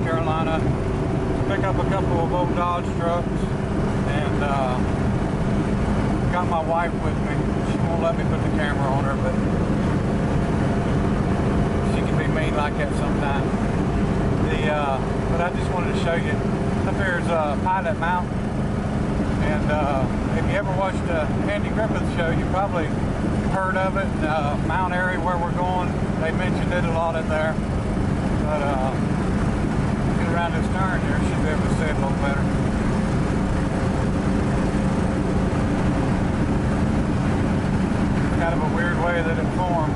Carolina to pick up a couple of old Dodge trucks, and got my wife with me. She won't let me put the camera on her, but she can be mean like that sometimes. But I just wanted to show you, up here is Pilot Mountain, and if you ever watched Andy Griffith show, you probably heard of it. Mount Airy, where we're going, they mentioned it a lot in there. But get around this turn here, should be able to see it a little better. Kind of a weird way that it formed.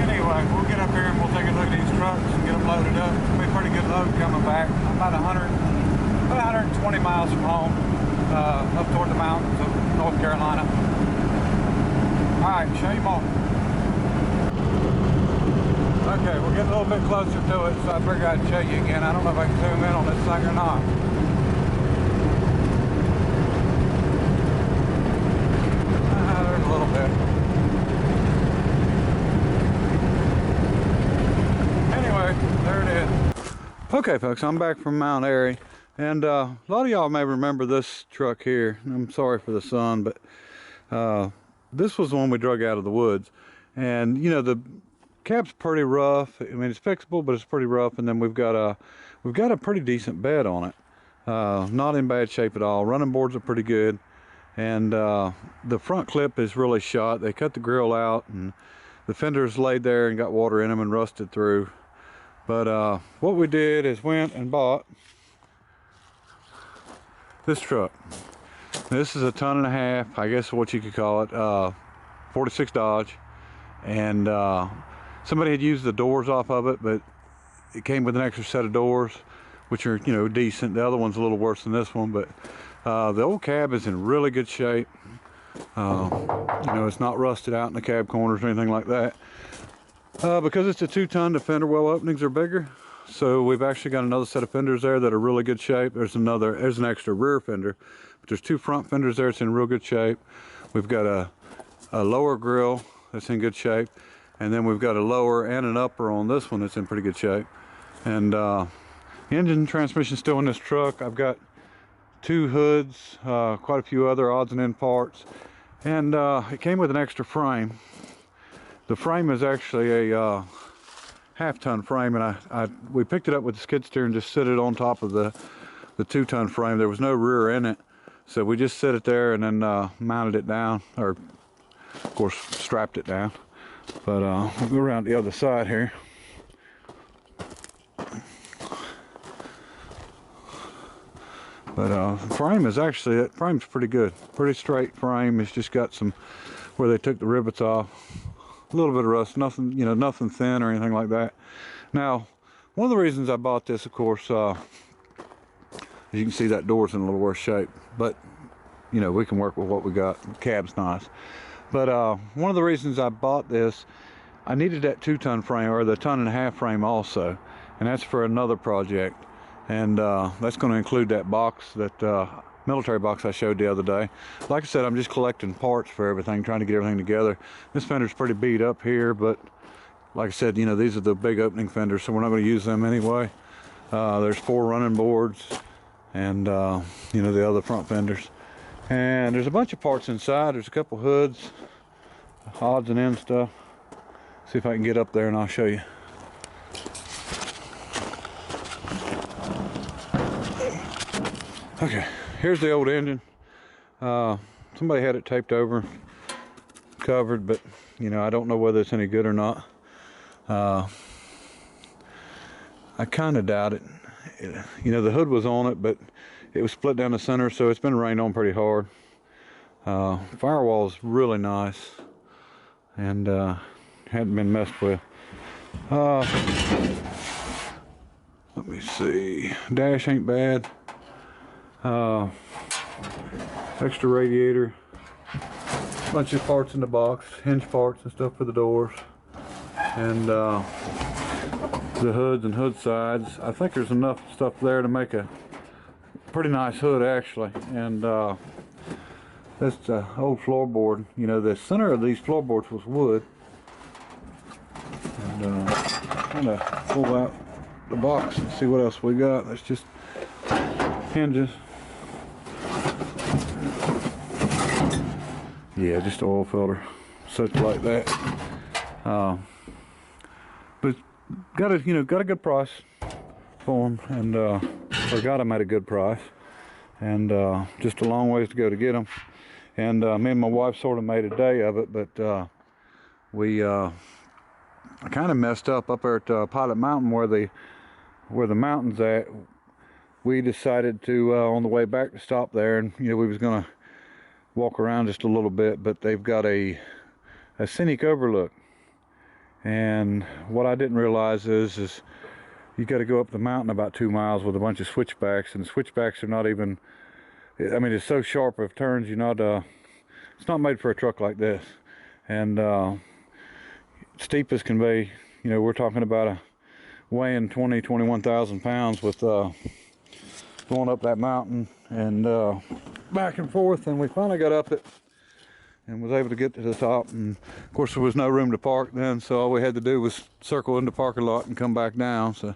Anyway, we'll get up here and we'll take a look at these trucks and get them loaded up. It'll be a pretty good load coming back. I'm about 120 miles from home, up toward the mountains of North Carolina. Alright, show you more. Okay, we're getting a little bit closer to it, so I figured I'd show you again. I don't know if I can zoom in on this thing or not. There's a little bit. Anyway, there it is. Okay, folks, I'm back from Mount Airy, and a lot of y'all may remember this truck here. I'm sorry for the sun, but this was the one we drug out of the woods. And you know, the cab's pretty rough. I mean, it's fixable, but it's pretty rough. And then we've got a pretty decent bed on it. Not in bad shape at all. Running boards are pretty good. And the front clip is really shot. They cut the grill out, and the fenders laid there and got water in them and rusted through. But what we did is went and bought this truck. This is a 1.5 tons, I guess what you could call it, 46 Dodge. And somebody had used the doors off of it, but it came with an extra set of doors, which are, you know, decent. The other one's a little worse than this one, but the old cab is in really good shape. You know, it's not rusted out in the cab corners or anything like that. Because it's a 2-ton, the fender well openings are bigger. So we've actually got another set of fenders there that are really good shape. There's an extra rear fender, but there's 2 front fenders there. It's in real good shape. We've got a lower grill that's in good shape, and then we've got a lower and an upper on this one that's in pretty good shape. And the engine transmission still in this truck. I've got 2 hoods, quite a few other odds and end parts, and it came with an extra frame. The frame is actually a half-ton frame, and we picked it up with the skid steer and just set it on top of the 2-ton frame. There was no rear in it, so we just set it there and then mounted it down, or of course strapped it down. But we'll go around the other side here. But the frame is actually, that frame's pretty good, pretty straight frame. It's just got some where they took the rivets off. A little bit of rust, nothing, you know, nothing thin or anything like that. Now, one of the reasons I bought this, of course, as you can see, that door's in a little worse shape, but you know, we can work with what we got. The cab's nice. But one of the reasons I bought this, I needed that 2-ton frame, or the 1.5 ton frame also, and that's for another project. And that's going to include that box, that military box I showed the other day. Like I said, I'm just collecting parts for everything, trying to get everything together. This fender's pretty beat up here, but like I said, you know, these are the big opening fenders, so we're not going to use them anyway. There's 4 running boards, and you know, the other front fenders. And there's a bunch of parts inside. There's a couple hoods, odds and ends stuff. See if I can get up there and I'll show you. Okay, here's the old engine. Somebody had it taped over, covered, but you know, I don't know whether it's any good or not. I kind of doubt it. You know, the hood was on it, but it was split down the center, so it's been rained on pretty hard. Firewall's really nice, and hadn't been messed with. Let me see. Dash ain't bad. Extra radiator. Bunch of parts in the box, hinge parts and stuff for the doors, and the hoods and hood sides. I think there's enough stuff there to make a pretty nice hood, actually. And that's the old floorboard. You know, the center of these floorboards was wood, kind of pull out the box and see what else we got. That's just hinges. Yeah, just oil filter, such like that. But got a good price for them, and or got them at a good price, and just a long ways to go to get them. And me and my wife sort of made a day of it, but I kind of messed up there at Pilot Mountain where the mountain's at. We decided to on the way back to stop there, and we was gonna walk around just a little bit, but they've got a scenic overlook. And what I didn't realize is you got to go up the mountain about 2 miles with a bunch of switchbacks, and the switchbacks are not even, I mean, it's so sharp of turns, it's not made for a truck like this. And steep as can be, we're talking about weighing 21,000 pounds with going up that mountain and back and forth. And we finally got up it and was able to get to the top. And of course there was no room to park then, so all we had to do was circle in the parking lot and come back down. So,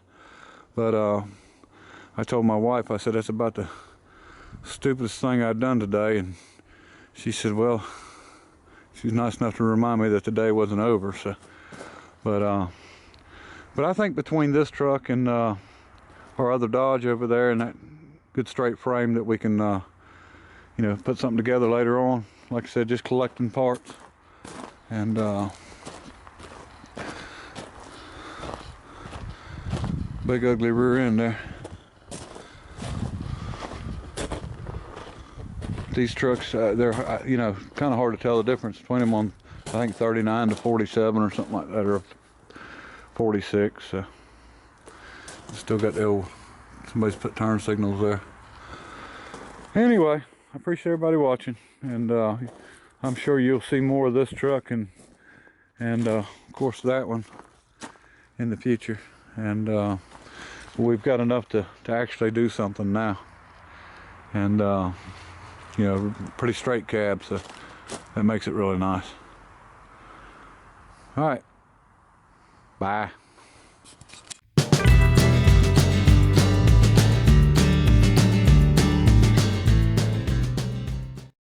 but I told my wife, I said, that's about the stupidest thing I'd done today. And she said, well, she's nice enough to remind me that the day wasn't over. So, but I think between this truck and our other Dodge over there and that good straight frame, that we can put something together later on. Like I said, just collecting parts. And big ugly rear end there. These trucks, they're kind of hard to tell the difference between them on, I think, 39 to 47 or something like that, or 46. So still got the old, somebody's put turn signals there. Anyway, I appreciate everybody watching, and I'm sure you'll see more of this truck and of course that one in the future. And we've got enough to actually do something now. And pretty straight cab, so that makes it really nice. All right, bye.